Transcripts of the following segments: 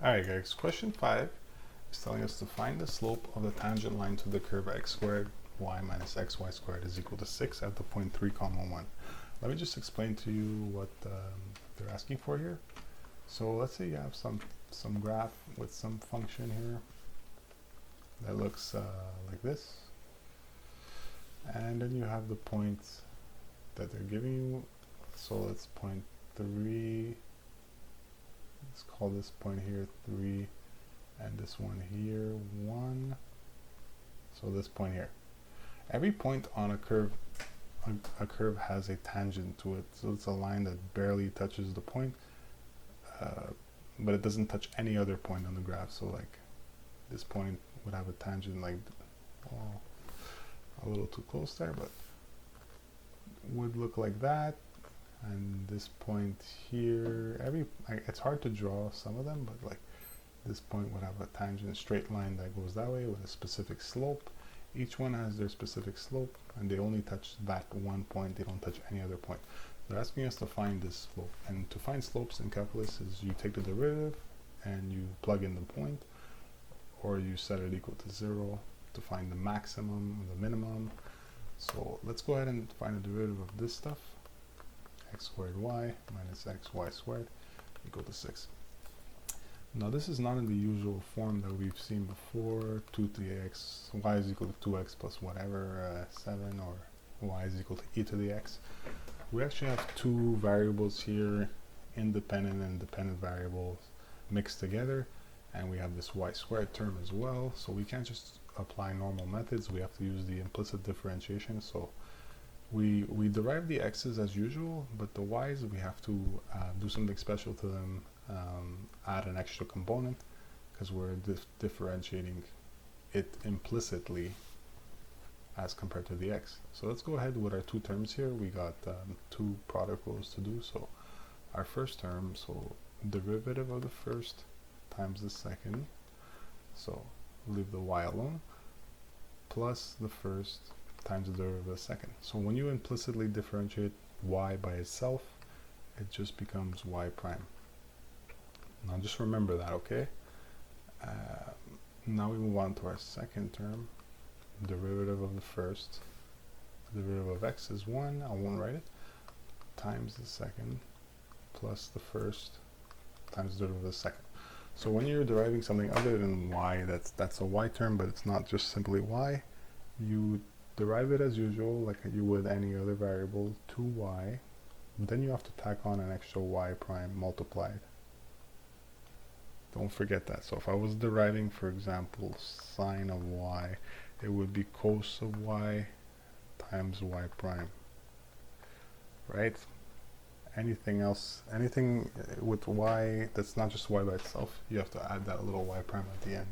Alright guys, question 5 is telling us to find the slope of the tangent line to the curve x squared y minus xy squared is equal to 6 at the point 3, 1. Let me just explain to you what they're asking for here. So let's say you have some graph with some function here that looks like this, and then you have the points that they're giving you. So let's point 3, let's call this point here 3, and this one here 1. So this point here, every point on a curve has a tangent to it, so it's a line that barely touches the point, but it doesn't touch any other point on the graph. So like this point would have a tangent like, well, a little too close there, but would look like that. And this point here, it's hard to draw some of them, but like this point would have a tangent straight line that goes that way with a specific slope. Each one has their specific slope, and they only touch that one point. They don't touch any other point. They're asking us to find this slope, and to find slopes in calculus is you take the derivative and you plug in the point, or you set it equal to 0 to find the maximum or the minimum. So let's go ahead and find the derivative of this stuff. X squared y minus xy squared equal to 6. Now this is not in the usual form that we've seen before, 2 to the x, y is equal to 2x plus whatever, 7, or y is equal to e to the x. We actually have two variables here, independent and dependent variables mixed together, and we have this y squared term as well. So we can't just apply normal methods, we have to use the implicit differentiation. So we derive the x's as usual, but the y's we have to do something special to them, add an extra component, because we're differentiating it implicitly as compared to the x. So let's go ahead with our two terms here. We got two product rules to do. So our first term, so derivative of the first times the second, so leave the y alone, plus the first times the derivative of the second. So when you implicitly differentiate y by itself, it just becomes y prime. Now just remember that, okay? Now we move on to our second term, derivative of the first. The derivative of x is 1, I won't write it, times the second, plus the first, times the derivative of the second. So when you're deriving something other than y, that's a y term, but it's not just simply y. You derive it as usual, like you would any other variable, 2y. Then you have to tack on an extra y prime multiplied. Don't forget that. So if I was deriving, for example, sine of y, it would be cos of y times y prime, right? Anything else, anything with y that's not just y by itself, you have to add that little y prime at the end.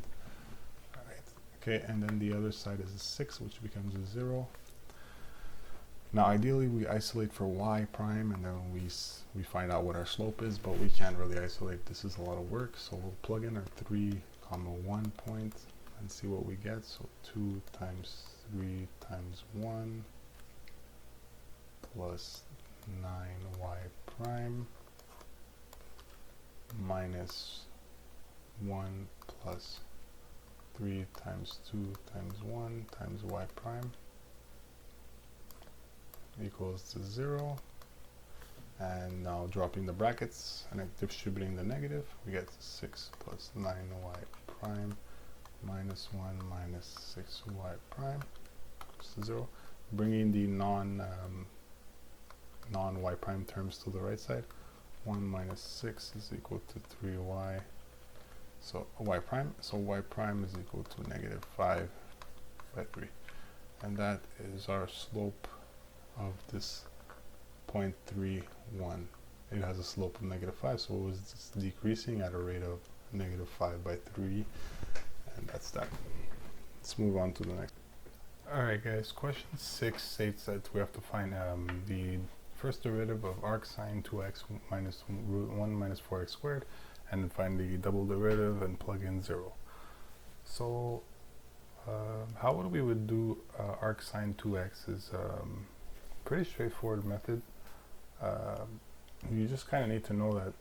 Okay, and then the other side is a 6, which becomes a 0. Now ideally we isolate for y prime, and then we find out what our slope is, but we can't really isolate. This is a lot of work, so we'll plug in our 3, 1 point and see what we get. So 2 times 3 times 1 plus 9y prime minus 1 plus 3 times 2 times 1 times y prime equals to 0. And now dropping the brackets and distributing the negative, we get 6 plus 9y prime minus 1 minus 6y prime equals to 0. Bringing the non-y prime terms to the right side, 1 minus 6 is equal to 3y. So y prime is equal to negative 5 by 3, and that is our slope of this 0.31. It has a slope of negative 5, so it was decreasing at a rate of negative 5 by 3, and that's that. Let's move on to the next. Alright guys, question 6 states that we have to find the first derivative of arcsin 2x minus root 1 minus 4x squared, and then find the double derivative and plug in 0. So how we would do arcsin 2x is pretty straightforward method. You just kind of need to know that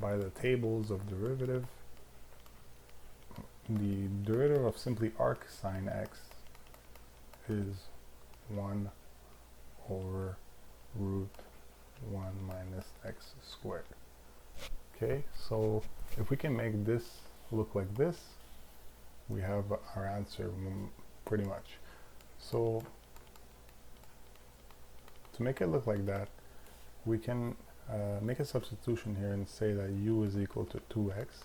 by the tables of derivative, the derivative of simply arcsin x is 1 over root 1 minus x squared. Okay, so if we can make this look like this, we have our answer pretty much. So to make it look like that, we can make a substitution here and say that u is equal to 2x,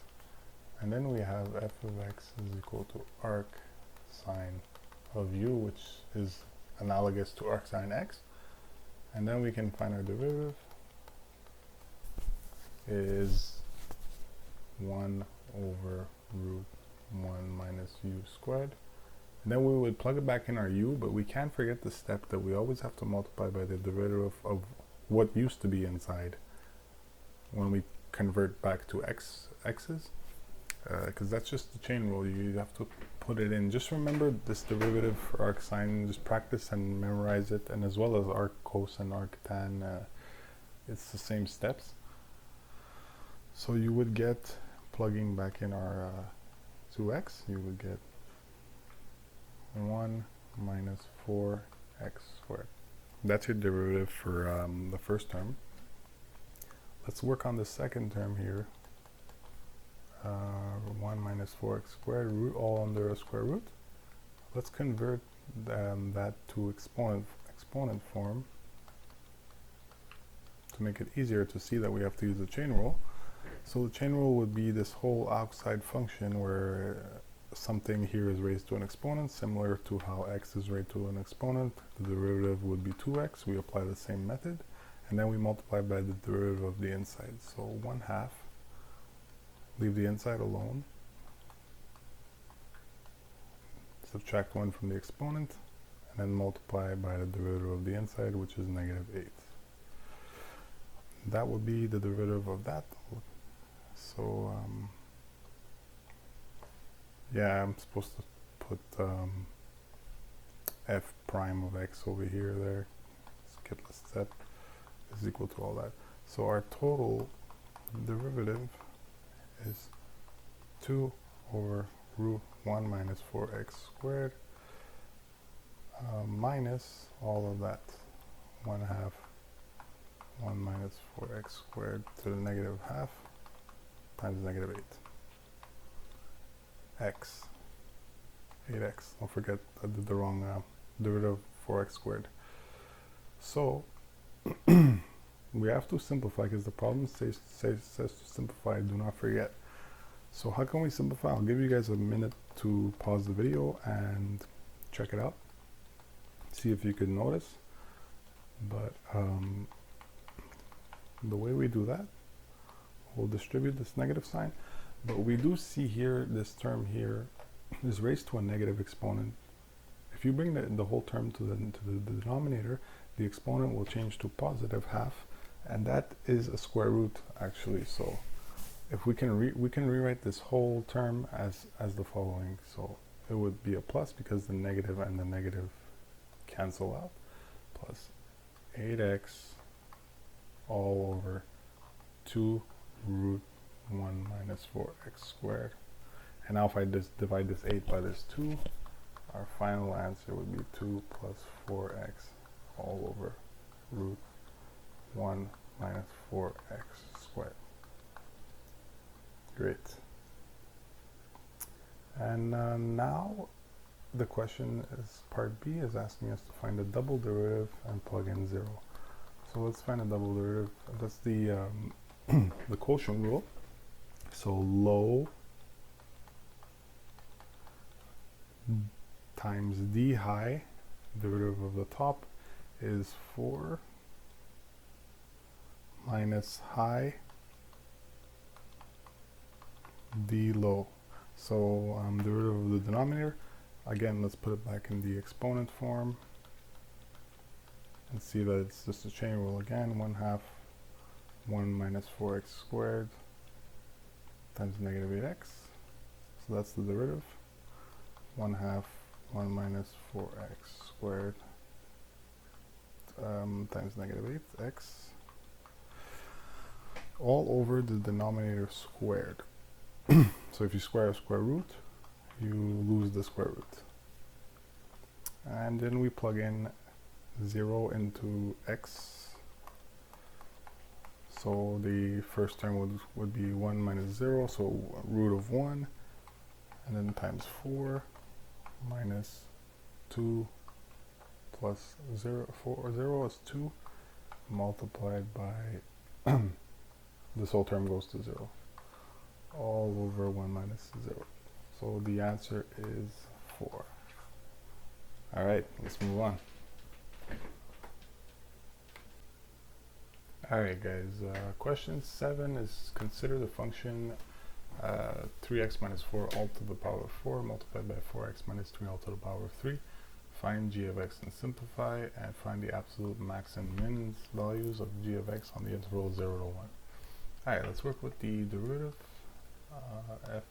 and then we have f of x is equal to arcsin of u, which is analogous to arcsin x, and then we can find our derivative is 1 over root 1 minus u squared. And then we would plug it back in our u, but we can't forget the step that we always have to multiply by the derivative of what used to be inside when we convert back to x's, because that's just the chain rule. You have to put it in. Just remember this derivative for arcsin, just practice and memorize it, and as well as arc cos and arctan, it's the same steps. So you would get, plugging back in our 2x, you would get 1 minus 4x squared. That's your derivative for the first term. Let's work on the second term here. 1 minus 4x squared, root all under a square root. Let's convert that to exponent form to make it easier to see that we have to use the chain rule. So the chain rule would be this whole outside function where something here is raised to an exponent, similar to how x is raised to an exponent. The derivative would be 2x. We apply the same method, and then we multiply by the derivative of the inside. So 1/2, leave the inside alone, subtract 1 from the exponent, and then multiply by the derivative of the inside, which is -8. That would be the derivative of that. So yeah, I'm supposed to put f prime of x over here, there, skip a step, is equal to all that. So our total derivative is 2 over root 1 minus 4x squared minus all of that, 1/2 1 minus 4x squared to the -1/2 times -8. X, 8x, don't forget I did the wrong derivative of 4x squared. So we have to simplify because the problem says to simplify, do not forget. So how can we simplify? I'll give you guys a minute to pause the video and check it out, see if you could notice. But the way we do that, we'll distribute this negative sign, but we do see here this term here is raised to a negative exponent. If you bring the whole term to the denominator, the exponent will change to +1/2, and that is a square root actually. So if we can rewrite this whole term as the following. So it would be a plus because the negative and the negative cancel out, plus 8x all over 2 root 1 minus 4x squared. And now if I just divide this 8 by this 2, our final answer would be 2 plus 4x all over root 1 minus 4x squared. Great. And now the question is, part B is asking us to find the double derivative and plug in 0. So let's find a double derivative. That's the the quotient rule. So low times d high, derivative of the top, is 4 minus high d low. So derivative of the denominator, again, let's put it back in the exponent form and see that it's just a chain rule again. 1/2 1 minus 4x squared times -8x. So that's the derivative. 1/2 1 minus 4x squared times -8x, all over the denominator squared. So if you square a square root, you lose the square root. And then we plug in 0 into x. So the first term would be 1 minus 0, so root of 1, and then times 4 minus 2 plus 0, 0 is 2, multiplied by, this whole term goes to 0, all over 1 minus 0. So the answer is 4. Alright, let's move on. Alright guys, question 7 is consider the function 3x minus 4 all to the power of 4 multiplied by 4x minus 3 all to the power of 3. Find g of x and simplify, and find the absolute max and min values of g of x on the interval 0 to 1. Alright, let's work with the derivative. F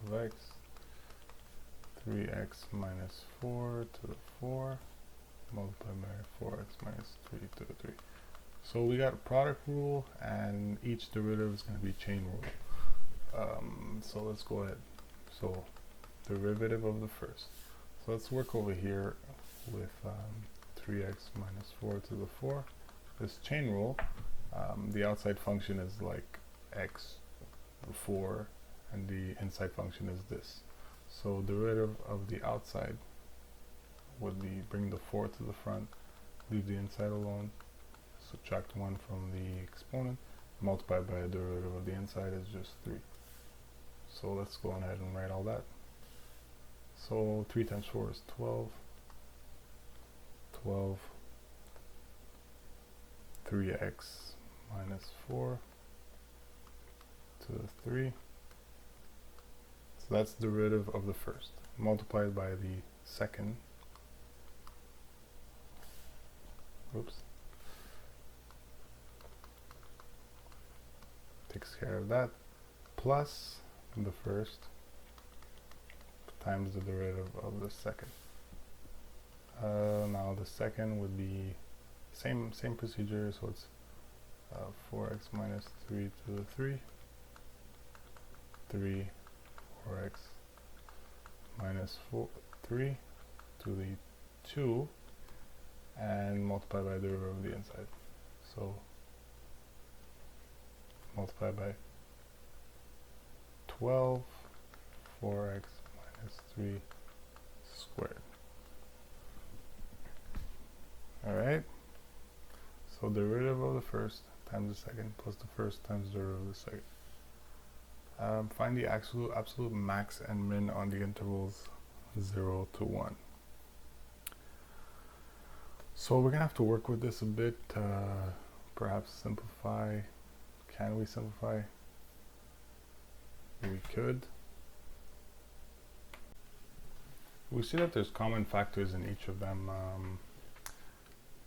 of x, 3x minus 4 to the 4 multiplied by 4x minus 3 to the 3. So we got a product rule, and each derivative is going to be chain rule. So let's go ahead. So derivative of the first. So let's work over here with 3x minus 4 to the 4. This chain rule, the outside function is like x, 4, and the inside function is this. So derivative of the outside would be bring the 4 to the front, leave the inside alone, subtract 1 from the exponent, multiply by the derivative of the inside is just 3. So let's go ahead and write all that. So 3 times 4 is 12. 12 3x minus 4 to the 3. So that's the derivative of the first, multiplied by the second. Oops. Takes care of that, plus the first times the derivative of the second. Now the second would be same procedure, so it's 4x minus 3 to the 3, 4x minus 3 to the 2, and multiply by the derivative of the inside. So multiply by 12, 4x minus 3 squared. Alright, so derivative of the first times the second plus the first times the derivative of the second. Find the absolute max and min on the intervals 0 to 1. So we're going to have to work with this a bit, perhaps simplify. Can we simplify? We could. We see that there's common factors in each of them.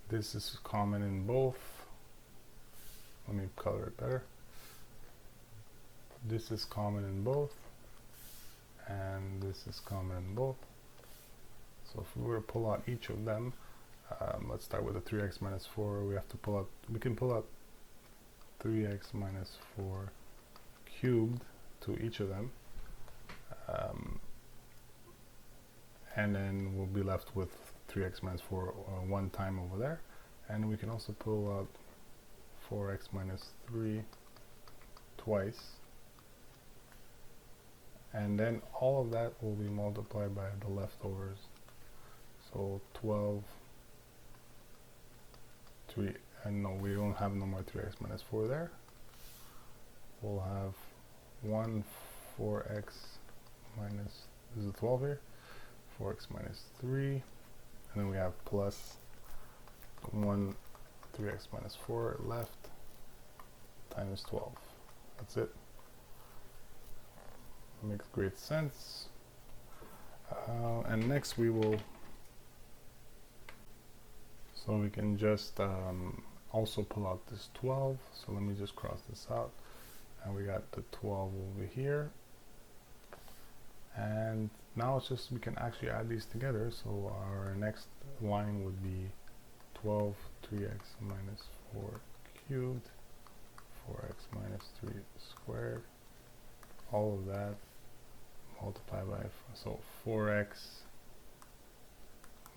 This is common in both. Let me color it better. This is common in both, and this is common in both. So if we were to pull out each of them, let's start with the 3x minus 4. We can pull out 3x minus 4 cubed to each of them, and then we'll be left with 3x minus 4 one time over there. And we can also pull out 4x minus 3 twice, and then all of that will be multiplied by the leftovers. So 12 3, and no, we don't have no more 3x minus 4 there. We'll have 1 4x minus, this is 12 here, 4x minus 3, and then we have plus 1 3x minus 4 left times 12. That's it. Makes great sense. And next we will, so we can just also pull out this 12. So let me just cross this out, and we got the 12 over here. And now it's just, we can actually add these together. So our next line would be 12 3x minus 4 cubed, 4x minus 3 squared, all of that multiply by, so 4x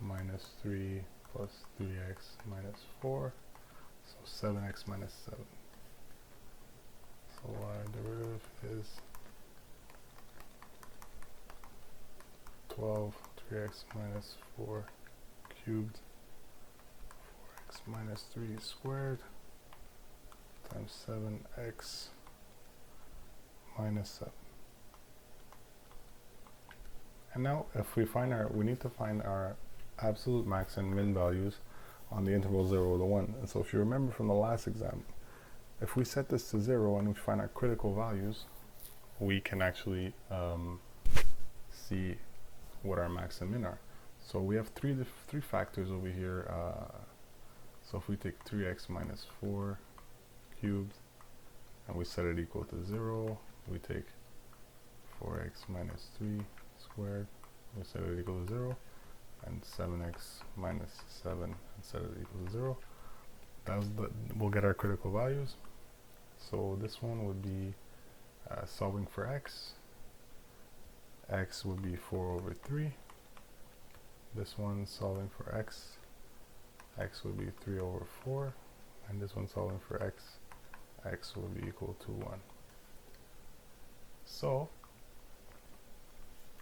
minus 3 plus 3x minus 4, so 7x minus 7. So our derivative is 12, 3x minus 4 cubed, 4x minus 3 squared, times 7x minus 7. And now if we find we need to find our absolute max and min values on the interval 0 to 1. And so if you remember from the last exam, if we set this to 0 and we find our critical values, we can actually see what our max and min are. So we have three factors over here. So if we take 3x minus 4 cubed and we set it equal to 0, we take 4x minus 3 squared, we set it equal to 0, and 7x minus 7 and set it equal to 0. We'll get our critical values. So this one would be solving for x. X would be 4 over 3. This one solving for x. X would be 3 over 4. And this one solving for x. X will be equal to 1. So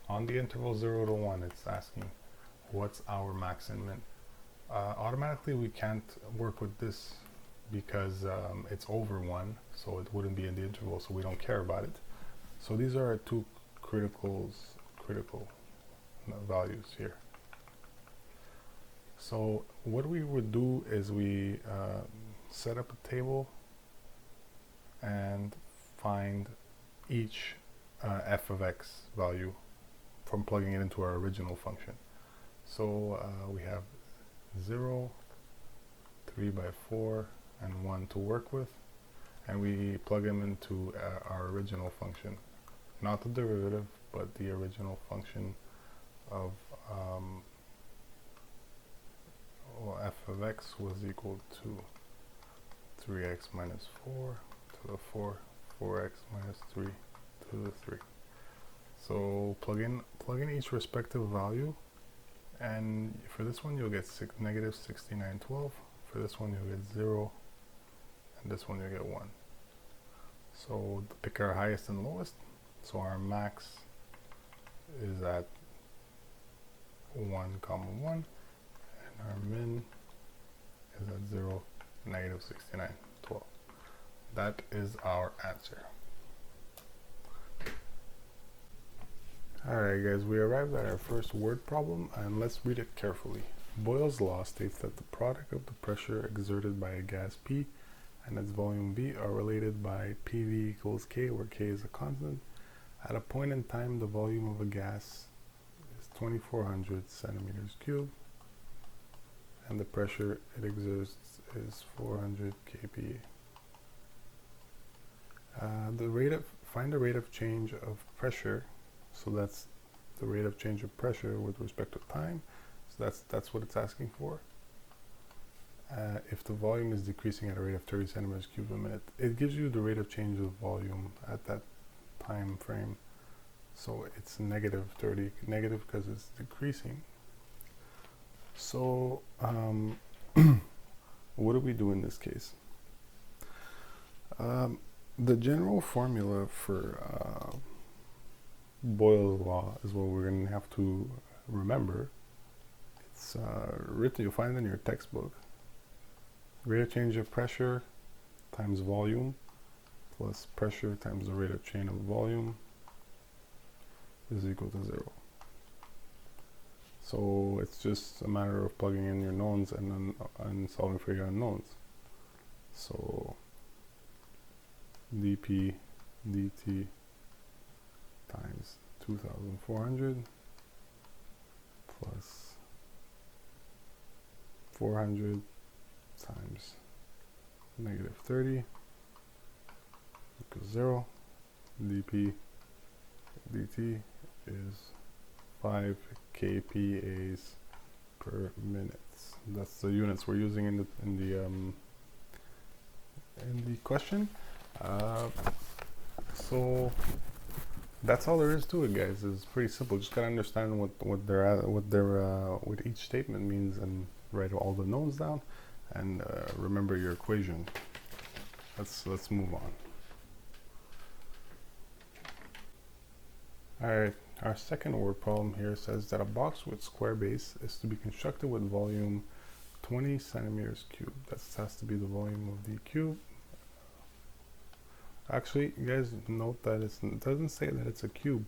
on the interval 0 to 1, it's asking what's our max and min. Automatically we can't work with this because it's over 1, so it wouldn't be in the interval, so we don't care about it. So these are our two critical values here. So what we would do is we set up a table and find each f of x value from plugging it into our original function. So we have 0, 3 by 4, and 1 to work with, and we plug them into our original function, not the derivative, but the original function of f of x was equal to 3x minus 4 to the 4, 4x minus 3 to the 3. So plug in each respective value, and for this one you'll get negative 6912. For this one you'll get 0, and this one you'll get 1. So pick our highest and lowest. So our max is at 1, 1, and our min is at 0, negative 6912. That is our answer. Alright guys, we arrived at our first word problem, and let's read it carefully. Boyle's law states that the product of the pressure exerted by a gas P and its volume V are related by PV equals K, where K is a constant. At a point in time, the volume of a gas is 2400 centimeters cubed, and the pressure it exerts is 400 kPa. Find the rate of change of pressure. So that's the rate of change of pressure with respect to time. So that's what it's asking for. If the volume is decreasing at a rate of 30 centimeters cubed a minute, it gives you the rate of change of volume at that time frame. So it's negative 30, negative because it's decreasing. So what do we do in this case? The general formula for Boyle's law is what we're going to have to remember. It's written, you'll find it in your textbook. Rate of change of pressure times volume plus pressure times the rate of change of volume is equal to 0. So it's just a matter of plugging in your knowns and solving for your unknowns. So dp dt times 2400 plus 400 times negative 30 equals 0. dp dt is 5 kPas per minute. That's the units we're using in the question. So That's all there is to it, guys. It's pretty simple. Just gotta understand what each statement means and write all the knowns down, and remember your equation. Let's move on. All right, our second word problem here says that a box with square base is to be constructed with volume 20 centimeters cubed. That has to be the volume of the cube. Actually, you guys note that it doesn't say that it's a cube.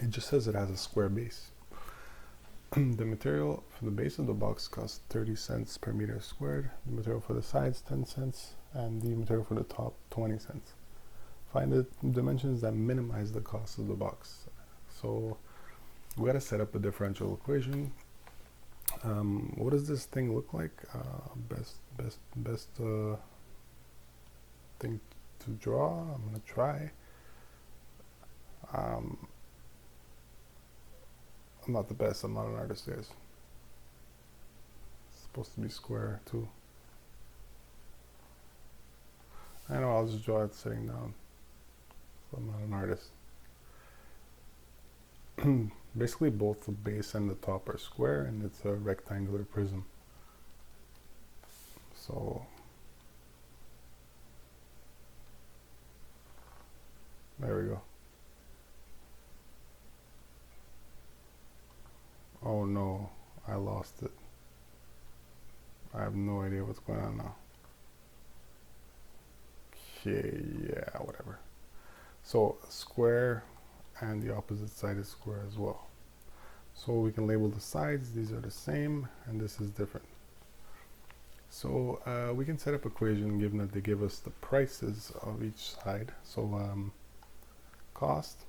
It just says it has a square base. The material for the base of the box costs 30 cents per meter squared. The material for the sides 10 cents, and the material for the top 20 cents. Find the dimensions that minimize the cost of the box. So we got to set up a differential equation. What does this thing look like? Best thing to draw. I'm gonna try. I'm not the best. I'm not an artist, guys. It's supposed to be square too. I know. I'll just draw it sitting down. So I'm not an artist. Basically, both the base and the top are square, and it's a rectangular prism. So there we go. Oh no, I lost it. I have no idea what's going on now. Okay, yeah, whatever. So square, and the opposite side is square as well. So we can label the sides. These are the same, and this is different. So we can set up equation given that they give us the prices of each side. So cost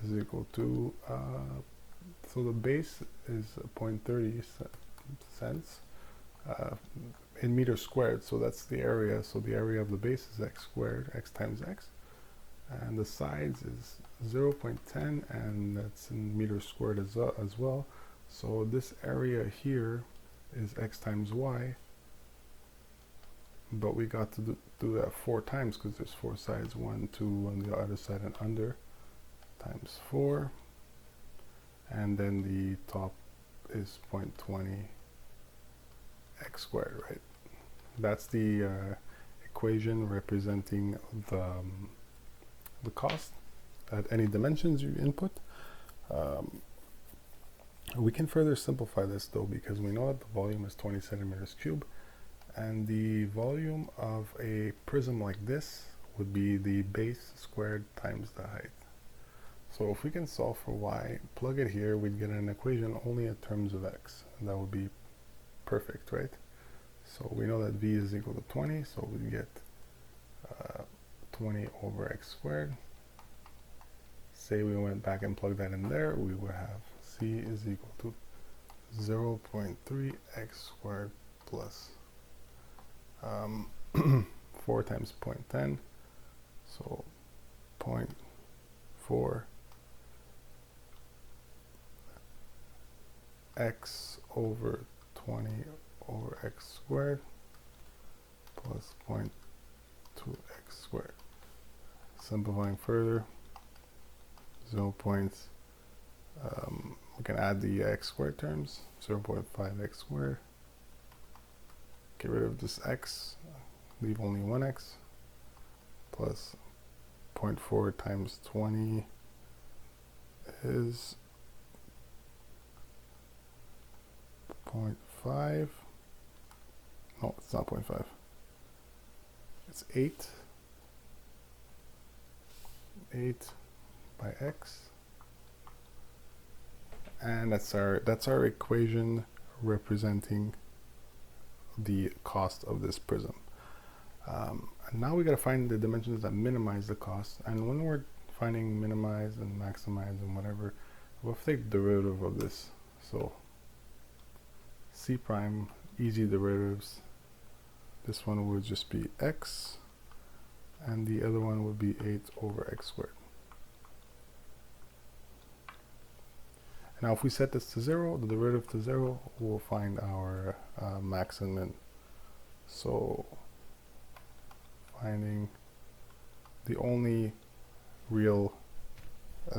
is equal to, so the base is 0.30 cents in meters squared. So that's the area. So the area of the base is x squared, x times x. And the sides is 0.10, and that's in meters squared as well. So this area here is x times y, but we got to do that 4 times because there's 4 sides, 1, 2 on the other side and under, times 4, and then the top is 0.20 x squared, right? That's the equation representing the cost at any dimensions you input. We can further simplify this though, because we know that the volume is 20 centimeters cubed, and the volume of a prism like this would be the base squared times the height. So if we can solve for y, plug it here, we'd get an equation only in terms of x, and that would be perfect, right? So we know that v is equal to 20, so we get 20 over x squared. Say we went back and plugged that in there, we would have c is equal to 0.3 x squared plus 4 times 0.10, so 0.4 x over 20 over x squared plus 0.2 x squared. Simplifying further, 0. We can add the x squared terms, 0.5 x squared. Get rid of this x, leave only 1x, plus 0.4 times 20 is 0.5. No, it's not 0.5. It's 8. 8 by x, and that's our equation representing the cost of this prism. And now we got to find the dimensions that minimize the cost. And when we're finding minimize and maximize and whatever, we'll take the derivative of this. So c prime, easy derivatives. This one would just be x, and the other one would be 8 over x squared. Now if we set this to 0, the derivative to 0, we'll find our max and min. So finding the only real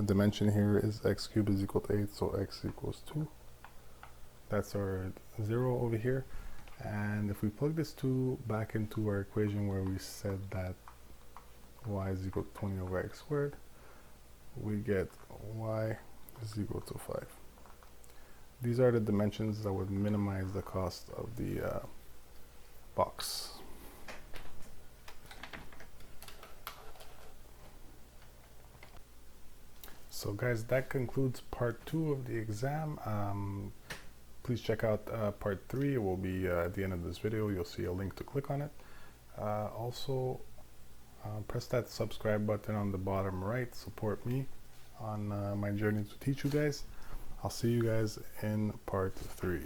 dimension here is x cubed is equal to 8, so x equals 2. That's our 0 over here. And if we plug this 2 back into our equation where we said that y is equal to 20 over x squared, we get y is equal to 5. These are the dimensions that would minimize the cost of the box. So guys, that concludes part 2 of the exam. Please check out part 3. It will be at the end of this video. You'll see a link to click on it. Also, press that subscribe button on the bottom right. Support me on my journey to teach you guys. I'll see you guys in part 3.